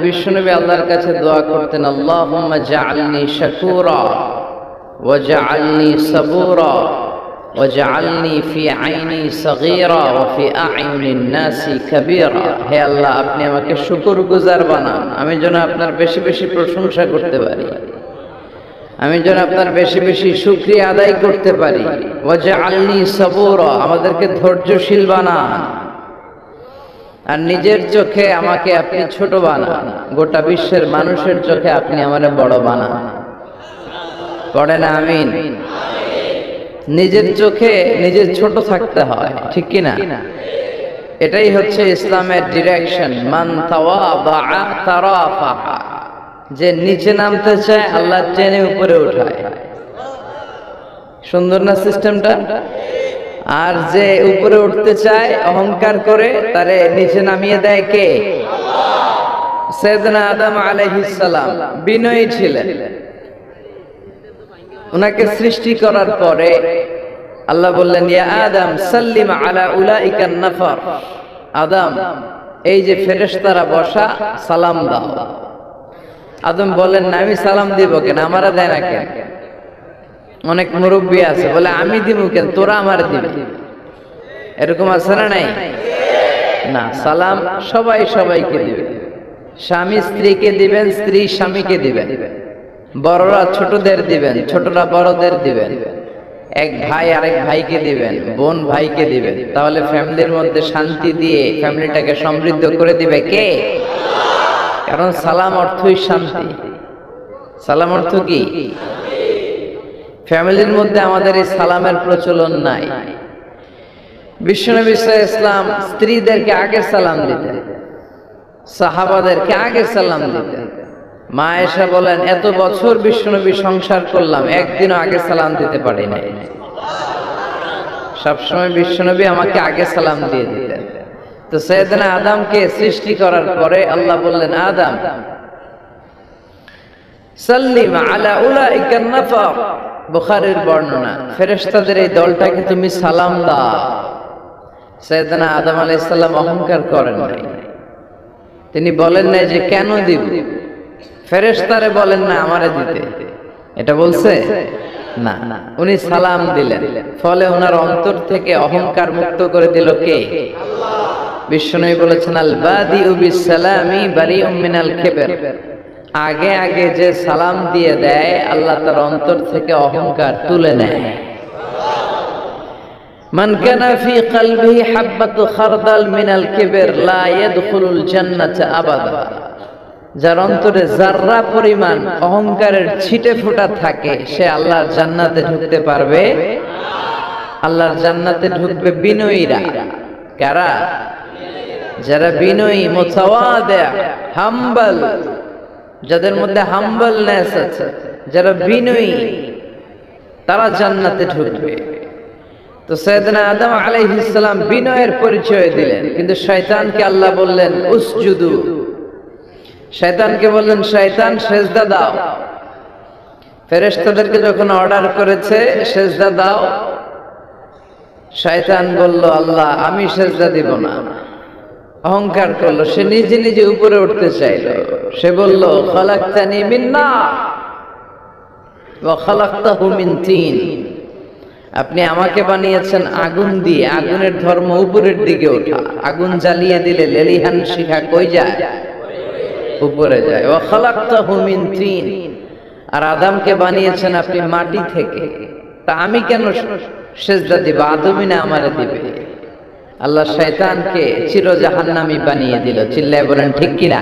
বিশ্বনবী আল্লাহর কাছে দোয়া করতেন, আল্লাহুম্মা জাআলনি শাকুরা ওয়া জাআলনি সাবুরা ওয়া জাআলনি ফি আইনি সগীরা ওয়া ফি আ'ইউনিন নাসি কাবীরা। হে আল্লাহ, আপনি আমাকে শুকরগুজার বানান, আমি যেন আপনার বেশি বেশি প্রশংসা করতে পারি, আমি যেন আপনার বেশি বেশি শুকরিয়া আদায় করতে পারি। ওয়া জাআলনি সাবুরা, আমাদেরকে ধৈর্যশীল বানান, আর নিজের চোখে আমাকে আপনি ছোট বানান, গোটা বিশ্বের মানুষের চোখে আপনি আমারে বড় বানান। পড়ে না আমিন? নিজের চোখে নিজের ছোট থাকতে হয়, ঠিক কি না? এটাই হচ্ছে ইসলামের ডিরেকশন। মান তাওয়াদা তারাফা, যে নিচে নামতে চায় আল্লাহ টেনে উপরে উঠায়। সুন্দর না সিস্টেমটা? আর যে উপরে উঠতে চায় অহংকার করে, তারে নিচে নামিয়ে দেয় কে? সাইয়েদনা আদম আলাইহিস সালাম বিনয়ী ছিলেন। উনাকে সৃষ্টি করার পরে আল্লাহ বললেন, ইয়া আদম সাল্লিম আলা উলাইকা নাফার, আদম এই যে ফেরেশতারা বসা, সালাম দাও। আদম বলেন, না আমি সালাম দিব কেন, আমারা দেয় না কেন? অনেক মুরব্বী আছে বলে, আমি দিব কেন, তোরা আমার দিবি। এরকম আছে না নাই? না, সালাম সবাই সবাইকে দিবে। স্বামী স্ত্রীকে দিবেন, স্ত্রী স্বামীকে দিবেন, বড়রা ছোটদের দিবেন, ছোটরা বড়দের দিবেন, এক ভাই আরেক ভাইকে দিবেন, বোন ভাইকে দিবেন। তাহলে ফ্যামিলির মধ্যে শান্তি দিয়ে ফ্যামিলিটাকে সমৃদ্ধ করে দিবে কে? কারণ সালাম অর্থই শান্তি। সালাম অর্থ কি? ফ্যামিলির মধ্যে আমাদের এই সালামের প্রচলন নাই। বিশ্বনবী সাল্লাল্লাহু আলাইহি ওয়াসাল্লাম স্ত্রীদেরকে আগে সালাম দিতেন, সাহাবাদেরকে আগে সালাম দিতেন। মা আয়েশা বলেন, এত বছর বিশ্বনবী সংসার করলাম, একদিনও আগে সালাম দিতে পারি নাই। সবসময় বিশ্বনবী আমাকে আগে সালাম দিয়ে দিতেন। তো সাইয়েদনা আদমকে সৃষ্টি করার পরে আল্লাহ বললেন, আদম সাল্লিম আলা উলাইকা নাফার, বুখারীর বর্ণনা, ফেরেশতাদের এই দলটাকে তুমি সালাম দাও। সাইয়েদনা আদম আলাইহিস সালাম অহংকার করেন নাই। তিনি বলেন নাই যে কেন দিব, ফেরেশতারে বলেন না আমারে দিতে, এটা বলছে না। উনি সালাম দিলেন, ফলে ওনার অন্তর থেকে অহংকার মুক্ত করে দিল কে? বিশ্বনবী বলেছেন, আল বাদিউ বিস সালামি বারিউম মিনাল কিবর, আগে আগে যে সালাম দিয়ে দেয় আল্লাহ তার অন্তর থেকে অহংকার তুলে নেয়। মান কানা ফি কলবিহি হাববাতু খারদাল মিনাল কিবর লা ইয়াদখুলুল জান্নাতা আবাদা, যার অন্তরে যাররা পরিমাণ অহংকারের ছিটে ফোঁটা থাকে সে আল্লাহর জান্নাতে ঢুকতে পারবে। আল্লাহর জান্নাতে ঢুকবে বিনয়ীরা। কারা? যারা বিনয়ী, মুতাওয়াদি, হাম্বল, যাদের মধ্যে হাম্বলনেস আছে, যারা বিনয়ী, তারা জান্নাতে ঢুকবে। তো সাইয়েদনা আদম আলাইহিস সালাম বিনয়ের পরিচয় দিলেন, কিন্তু শয়তানকে আল্লাহ বললেন উসজুদু, শয়তানকে বললেন শয়তান সেজদা দাও। ফেরেশতাদেরকে যখন অর্ডার করেছে সেজদা দাও, শয়তান বলল আল্লাহ আমি সেজদা দিব না, অহংকার করলো। সে নিজে নিজে উপরে উঠতে চাইল। সে বলল খালাকতানি মিন নার ওয়া খালাকতাহু মিন তিন, আপনি আমাকে বানিয়েছেন আগুন দিয়ে, আগুনের ধর্ম উপরের দিকে ওঠা। আগুন জ্বালিয়ে দিলে লেলিহান শিখা কই যায়? উপরে যায়। ওয়া খালাকতাহু মিন তিন, আর আদমকে বানিয়েছেন আপনি মাটি থেকে, তা আমি কেন সেজদা দিব? আদমই না আমারে দিবে। আল্লাহ শয়তানকে চির জাহান্নামী বানিয়ে দিল। চিল্লায় বলেন ঠিক কিনা?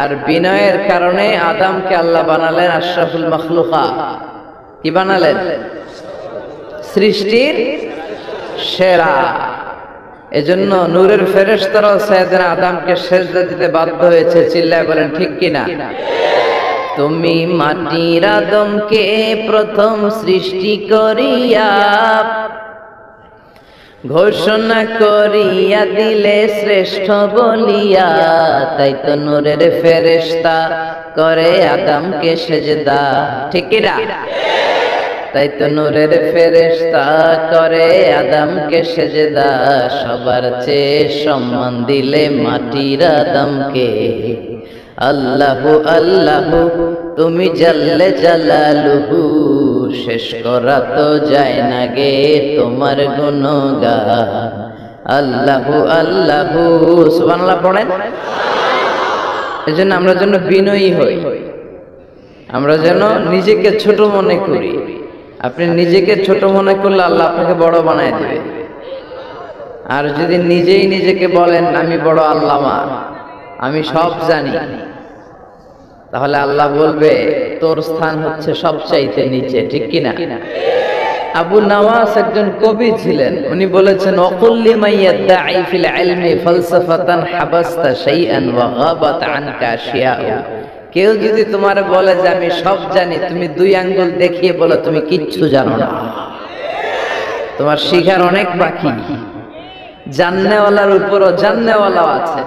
আর বিনয়ের কারণে আদমকে আল্লাহ বানালেন আশরাফুল মাখলুকাত। কি বানালেন? সৃষ্টির সেরা। এজন্য নূরের ফেরেশতারাও সাইয়েদনা আদমকে সেজদা দিতে বাধ্য হয়েছে। চিল্লায় বলেন ঠিক কিনা? তুমি মাটির আদমকে প্রথম সৃষ্টি করিয়া ঘোষণা করিয়া দিলে শ্রেষ্ঠ বলিয়া, তাই তো নূরের ফেরেশতা করে আদমকে সেজদা। ঠিক কিনা? তাই তো নূরের ফেরেশতা করে আদমকে সেজদা, সবার চেয়ে সম্মান দিলে মাটির আদমকে। আল্লাহু আল্লাহু তুমি জাল্লে জালালুহু, শেষ করা তো যায় না গে তোমার গুণগান। আল্লাহু আল্লাহু, সুবহানাল্লাহ পড়েন। এজন্য আমরা যেন বিনয়ী হই, আমরা যেন নিজেকে ছোট মনে করি। আপনি নিজেকে ছোট মনে করলে আল্লাহ আপনাকে বড় বানায় দিবে। আর যদি নিজেই নিজেকে বলেন আমি বড় আল্লামা, আমি সব জানি, তাহলে আল্লাহ বলবে তোর স্থান হচ্ছে সবচাইতে নিচে, ঠিক কিনা? আবু নওয়াস একজন কবি ছিলেন, উনি বলেছেন অকুল্লি মাইয়াদ্দাঈ ফিল ইলমি ফালসাফাতান হাবাসতা শাইআন ওয়া গাবাত আনকা আশিয়াউ। কেউ যদি তোমার বলে যে আমি সব জানি, তুমি দুই আঙ্গুল দেখিয়ে বলো তুমি কিচ্ছু জানো না, তোমার শিখার অনেক বাকি। জাননেওয়ালার উপরও জাননেওয়ালাও আছে,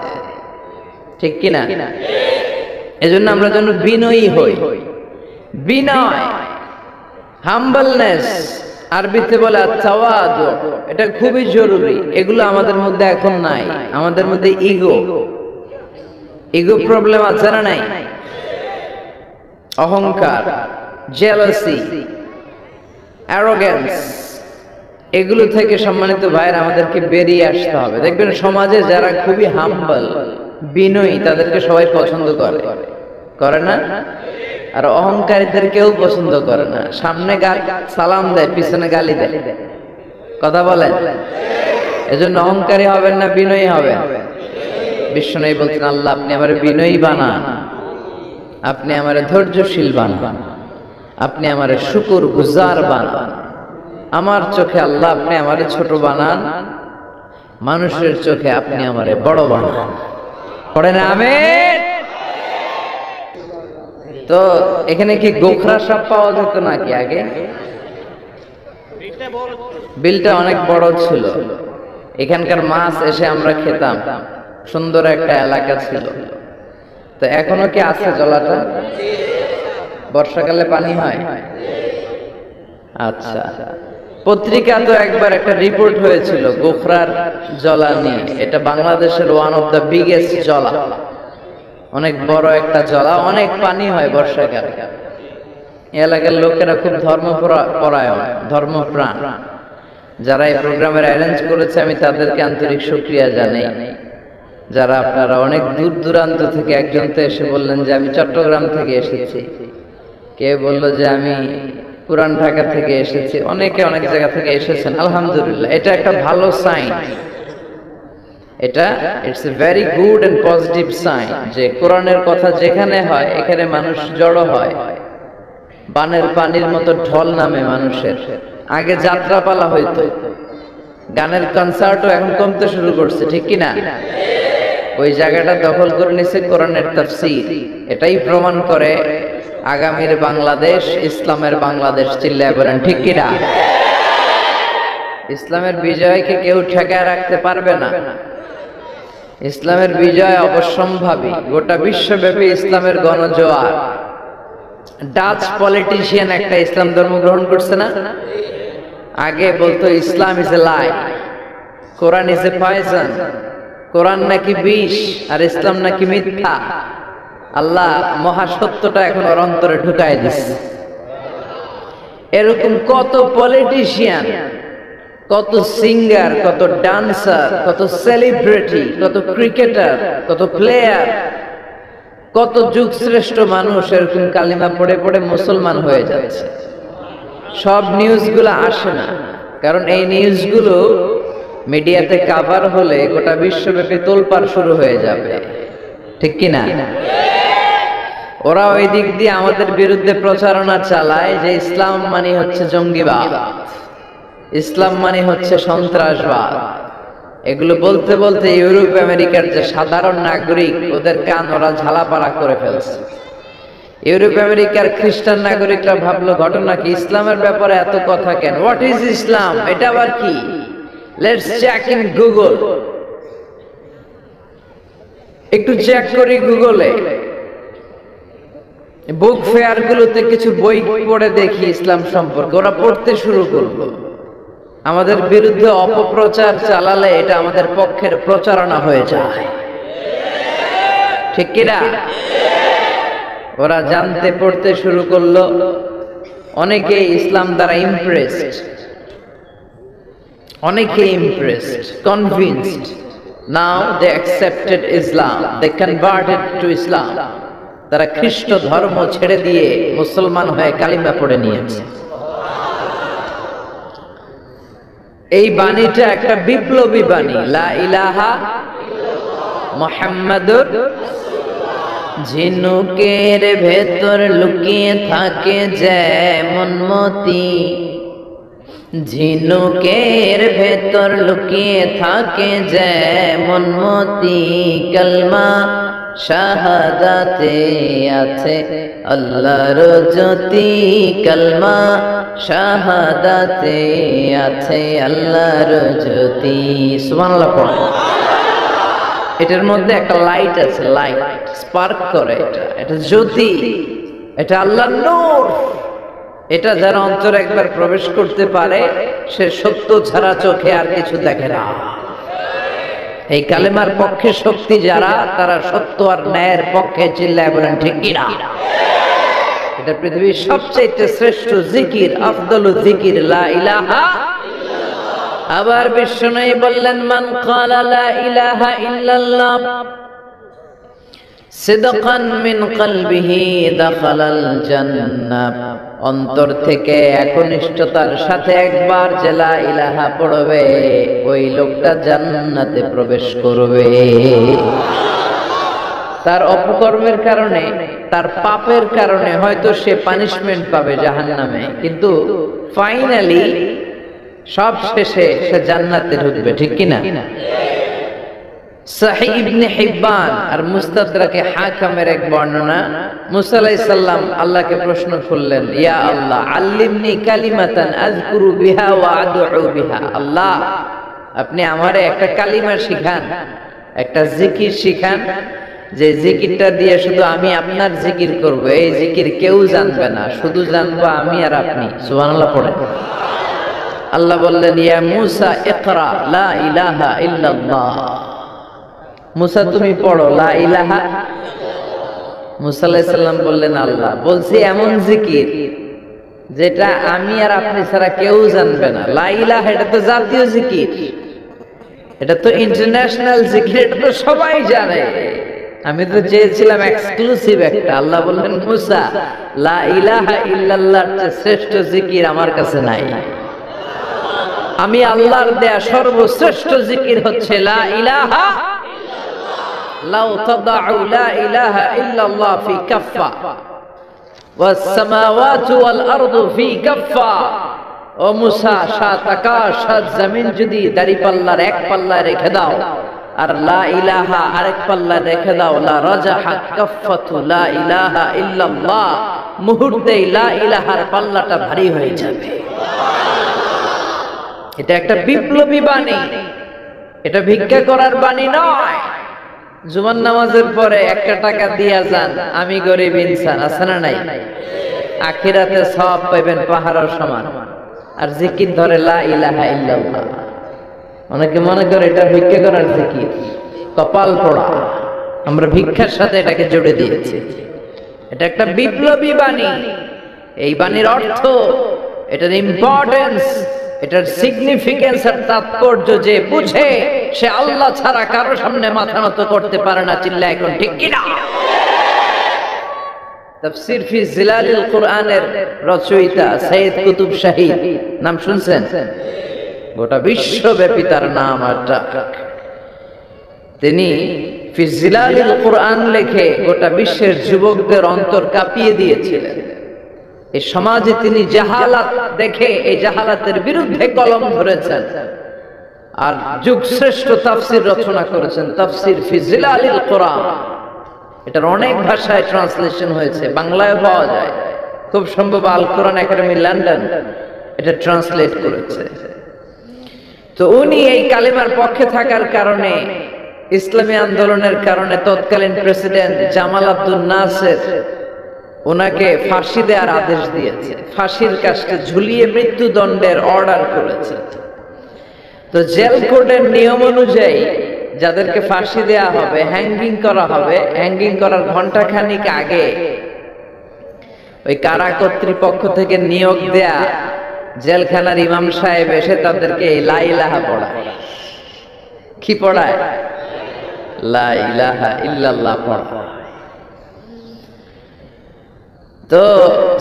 ঠিক কিনা? এজন্য আমরা যেন বিনয়ী হই। বিনয়, হাম্বলনেস, আরবিতে বলে তাওয়াদু, এটা খুবই জরুরি। এগুলো আমাদের মধ্যে এখন নাই। আমাদের মধ্যে ইগো প্রবলেম আছে না নাই? অহংকার, জেলাসি, অ্যারোগেন্স, এগুলো থেকে সম্মানিত ভাইয়ের আমাদেরকে বেরিয়ে আসতে হবে। দেখবেন সমাজে যারা খুবই হাম্বল, বিনয়ী, তাদেরকে সবাই পছন্দ করে না? আর অহংকারীদের কেউ পছন্দ করে না। সামনে সালাম দেয়, পিছনে গালি দেয়, কথা বলেন। এজন্য অহংকারী হবেন না, বিনয়ী হবেন। বিশ্বনবী বলছেন আল্লাহ আপনি আমার বিনয়ী বানান, আপনি আমার ধৈর্যশীল বানান, আপনি আমার শুকর গুজার বানান। আমার চোখে আল্লাহ আপনি আমারে ছোট বানান, মানুষের চোখে আপনি আমারে বড় বানান। পড়েন আমিন। তো এখানে কি গোখরা সাপ পাওয়া যেত নাকি আগে? বিলটা অনেক বড় ছিল, এখানকার মাছ এসে আমরা খেতাম, সুন্দর একটা এলাকা ছিল। তো এখনো কি আছে জলাটা? বর্ষাকালে পানি হয়? আচ্ছা, পত্রিকা তো একবার একটা রিপোর্ট হয়েছিল গোখরার জলা নিয়ে। এটা বাংলাদেশের ওয়ান অফ দ্য বিগেস্ট জলা, অনেক বড় একটা জলা, অনেক পানি হয় বর্ষাকালে। এলাকার লোকেরা খুব ধর্মপরায়ণ, ধর্মপ্রাণ। যারা এই প্রোগ্রামের অ্যারেঞ্জ করেছে আমি তাদেরকে আন্তরিক শুকরিয়া জানাই। যারা আপনারা অনেক দূর দূরান্ত থেকে, একজন তো এসে বললেন যে আমি চট্টগ্রাম থেকে এসেছি, কে বলল যে আমি পুরান ঢাকা থেকে এসেছি, অনেকে অনেক জায়গা থেকে এসেছেন। আলহামদুলিল্লাহ, এটা একটা ভালো সাইন। এটা it's a very good and positive sign যে কোরআনের কথা যেখানে হয় এখানে মানুষ জড়ো হয়, বানের পানির মতো ঢল নামে মানুষের। আগে যাত্রাপালা হইতো, গানের কনসার্টও এখন কমতে শুরু করছে, ঠিক কিনা? ওই জায়গাটা দখল করে নিছে কোরআনের তাফসীর। এটাই প্রমাণ করে আগামীর বাংলাদেশ ইসলামের বাংলাদেশ। চিল্লায় বলেন ঠিক কিনা? ইসলামের বিজয়কে কেউ ঠেকায় রাখতে পারবে না। ইসলামের বিজয় অবশ্যম্ভাবী। গোটা বিশ্বব্যাপী ইসলামের গণজোয়ার। ডাচ পলিটিশিয়ান একটা ইসলাম ধর্ম গ্রহণ করছে না? আগে বলতো Islam is a lie, Quran is a poison, কোরআন নাকি বিষ আর ইসলাম নাকি মিথ্যা। আল্লাহ মহাসত্যটা এখন ওর অন্তরে ঢুকায় দিচ্ছে। এরকম কত পলিটিশিয়ান, কত সিঙ্গার, কত ডান্সার, কত সেলিব্রিটি, কত ক্রিকেটার, কত প্লেয়ার, কত যুগ শ্রেষ্ঠ মানুষ এরকম কালিমা পড়ে পড়ে মুসলমান হয়ে যাচ্ছে। সব নিউজগুলো আসে না, কারণ এই নিউজগুলো মিডিয়াতে কভার হলে গোটা বিশ্বব্যাপী তোলপাড় শুরু হয়ে যাবে, ঠিক কিনা? ওরা ওই দিক দিয়ে আমাদের বিরুদ্ধে প্রচারণা চালায় যে ইসলাম মানে হচ্ছে জঙ্গিবাদ, ইসলাম মানে হচ্ছে সন্ত্রাসবাদ। এগুলো বলতে বলতে ইউরোপ আমেরিকার যে সাধারণ নাগরিক, ওদের কান ওরা ঝালাপালা করে ফেলছে। ইউরোপ আমেরিকার খ্রিস্টান নাগরিকরা ভাবলো ঘটনা কি, ইসলামের ব্যাপারে এত কথা কেন? What is Islam? এটা আবার কি? Let's check in Google. একটু চেক করি গুগলে। বুক ফেয়ার গুলোতে কিছু বই পড়ে দেখি ইসলাম সম্পর্কে, ওরা পড়তে শুরু করলো। আমাদের বিরুদ্ধে অপপ্রচার চালালে এটা আমাদের পক্ষের প্রচারণা হয়ে যায়, ঠিক কিনা? ওরা জানতে পড়তে শুরু করলো, অনেকে ইসলাম দ্বারা ইমপ্রেসড, অনেকে impressed, convinced. Now they accepted Islam, they converted to Islam. তারা খ্রিস্ট ধর্ম ছেড়ে দিয়ে মুসলমান হয়ে কালিমা পড়ে নিয়েছে। এই বাণীটা একটা বিপ্লবী বাণী, লা ইলাহা মুহাম্মাদুর। ঝিনুকের ভেতর লুকিয়ে থাকে যেমন মতি, ঝিনুকের ভেতর লুকিয়ে থাকে যেমন মতি, কলমা শাহাদাতে আছে আল্লাহর জ্যোতি, কলমা শাহাদাতে আছে আল্লাহর জ্যোতি। সুবহানাল্লাহ পড়ো। এটার মধ্যে একটা লাইট আছে, লাইট স্পার্ক করে, এটা জ্যোতি, এটা আল্লাহর নূর। এটা যারা অন্তরে একবার প্রবেশ করতে পারে সে সত্য ছাড়া চোখে আর কিছু দেখে না। এই কালেমার পক্ষে শক্তি যারা, তারা সত্য আর ন্যায়ের পক্ষে চিল্লায় বলেন ঠিক কিনা? এটা পৃথিবীর সবচেয়ে শ্রেষ্ঠ জিকির, আফদলু জিকির লা ইলাহা। আবার বিশ্বনবী বললেন, মান ক্বালা লা ইলাহা ইল্লাল্লাহ সিদকান মিন কলবিহি দাখালাল জান্নাহ। অন্তর থেকে একনিষ্ঠতার সাথে একবার যে লা ইলাহা পড়বে, ওই লোকটা জান্নাতে প্রবেশ করবে। তার অপকর্মের কারণে, তার পাপের কারণে হয়তো সে পানিশমেন্ট পাবে জাহান্নামে, কিন্তু ফাইনালি সব শেষে সে জান্নাতে ঢুকবে, ঠিক কিনা? সহিহ ইবনে হিব্বান আর মুস্তাদরাকে হাকিমের এক বর্ণনা, মুসা আলাইহিস সালাম আল্লাহকে প্রশ্ন করলেন, ইয়া আল্লাহ আল্লিমনি কালিমাতান আযকুরু বিহা ওয়া আদউ বিহা। আল্লাহ, আপনি আমারে একটা কালিমা শিখান, একটা জিকির শিখান, যে জিকিরটা দিয়ে শুধু আমি আপনার জিকির করব, এই জিকির কেউ জানবে না, শুধু জানবো আমি আর আপনি। সুবহানাল্লাহ পড়ে। আল্লাহ বললেন, ইয়া মুসা ইকরা লা ইলাহা ইল্লাল্লাহ। মুসা তুমি পড়ো লা ইলাহা। মুসা আলাইহিস সালাম বললেন, আল্লাহ বলছি এমন জিকির যেটা আমি আর আপনি ছাড়া কেউ জানবে না। লা ইলাহা এটা তো জাতীয় জিকির, এটা তো ইন্টারন্যাশনাল জিকির, এটা তো সবাই জানে। আমি তো চেয়েছিলাম এক্সক্লুসিভ একটা। আল্লাহ বললেন, মুসা লা ইলাহা ইল্লাল্লাহর চেয়ে শ্রেষ্ঠ জিকির আমার কাছে নাই। আমি আল্লাহর দেয়া সর্বশ্রেষ্ঠ জিকির হচ্ছে লা ইলাহা। লাউ তাদাউ লা ইলাহা ইল্লাল্লাহ ফি কাফফা ওয়াস সামাওয়াতু ওয়াল আরদু ফি কাফফা। ও মুসা, সাত আকাশ সাত জমিন যদি দাঁড়িপাল্লার এক পাল্লায় রেখে দাও আর লা ইলাহা আরেক পাল্লায় রেখে দাও, লা রাজাহাত কাফফাতু লা ইলাহা ইল্লাল্লাহ, মুহূর্তেই লা ইলাহার পাল্লাটা ভারী হয়ে যাবে। এটা একটা বিপ্লবী বাণী, এটা ভিক্ষা করার বাণী নয়। জুমার নামাজের পরে 1 টাকা দিয়া যান, আমি গরিব ইনসান, আছে না নাই? আখিরাতে সওয়াব পাবেন পাহাড়ের সমান। আর জিকির ধরে লা ইলাহা ইল্লাল্লাহ। অনেকে মনে করে এটা ভিক্ষা করার জিকির, কপাল পোড়া। আমরা ভিক্ষার সাথে এটাকে জুড়ে দিয়েছি। এটা একটা বিপ্লবী বাণী। এই বাণীর অর্থ, এটার ইম্পর্টেন্স, এটার সিগনিফিকেন্স আর তাৎপর্য যে বুঝে, সে আল্লাহ ছাড়া কারো সামনে মাথা নত করতে পারে না। চিল্লায় এখন ঠিক কিনা? তাফসীর ফি জিলালিল কুরআনের রচয়িতা সৈয়দ কুতুব শাহী, নাম শুনছেন? গোটা বিশ্বব্যাপী তার নাম আর ডাক। তিনি ফি জিলালিল কুরআন লিখে গোটা বিশ্বের যুবকদের অন্তর কাঁপিয়ে দিয়েছিলেন। এই সমাজে তিনি জাহালাত দেখে এই জাহালাতের বিরুদ্ধে কলম ধরেছেন আর যুগ শ্রেষ্ঠ তাফসীর রচনা করেছেন, তাফসীর ফি জিলালিল কুরআন। এটার অনেক ভাষায় ট্রান্সলেশন হয়েছে, বাংলায় পাওয়া যায়। খুব সম্ভব আল কোরআন একাডেমি লন্ডন এটা ট্রান্সলেট করেছে। তো উনি এই কালেমার পক্ষে থাকার কারণে, ইসলামী আন্দোলনের কারণে তৎকালীন প্রেসিডেন্ট জামাল আব্দুল নাসের ওনাকে ফাঁসি দেওয়ার আদেশ দিয়েছে, ফাঁসির কাস্টে ঝুলিয়ে মৃত্যুদণ্ডের অর্ডার করেছে। তো জেল কোডের নিয়ম অনুযায়ী যাদেরকে ফাঁসি দেয়া হবে, হ্যাঙ্গিং করা হবে, হ্যাঙ্গিং করার ঘন্টাখানিক আগে ওই কারা কর্তৃপক্ষ থেকে নিয়োগ দেয়া জেলখানার ইমাম সাহেব এসে তাদেরকে লা ইলাহা পড়ায়। কি পড়ায়? লা ইলাহা ইল্লাল্লাহ পড়ায়। তো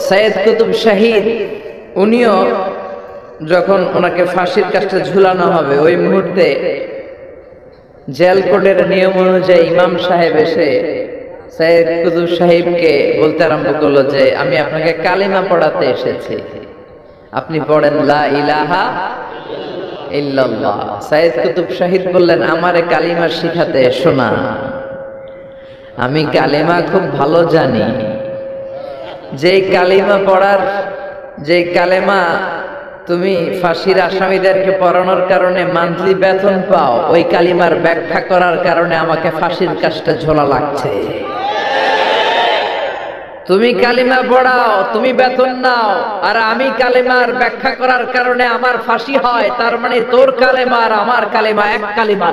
সৈয়দ কুতুব শহীদ উনিও যখন ওনাকে ফাঁসির কাস্টে ঝুলানো হবে, ওই মুহূর্তে জেল কোডের নিয়ম অনুযায়ী ইমাম সাহেব এসে সৈয়দ কুতুব সাহেবকে বলতে আরম্ভ করলো যে আমি আপনাকে কালিমা পড়াতে এসেছি, আপনি পড়েন লা ইলাহা ইল্লাল্লাহ। সৈয়দ কুতুব শহীদ বললেন আমারে কালিমা শিখাতে এসো না, আমি কালিমা খুব ভালো জানি। যে কালিমা পড়ার, যে কালেমা তুমি ফাঁসির আসামিদেরকে পড়ানোর কারণে মান্থলি বেতন পাও, ওই কালিমার ব্যাখ্যা করার কারণে আমাকে ফাঁসির কাস্টে ঝোলা লাগছে। তুমি কালিমা পড়াও, তুমি বেতন নাও, আর আমি কালিমার ব্যাখ্যা করার কারণে আমার ফাঁসি হয়, তার মানে তোর কালেমা আর আমার কালেমা এক কালিমা।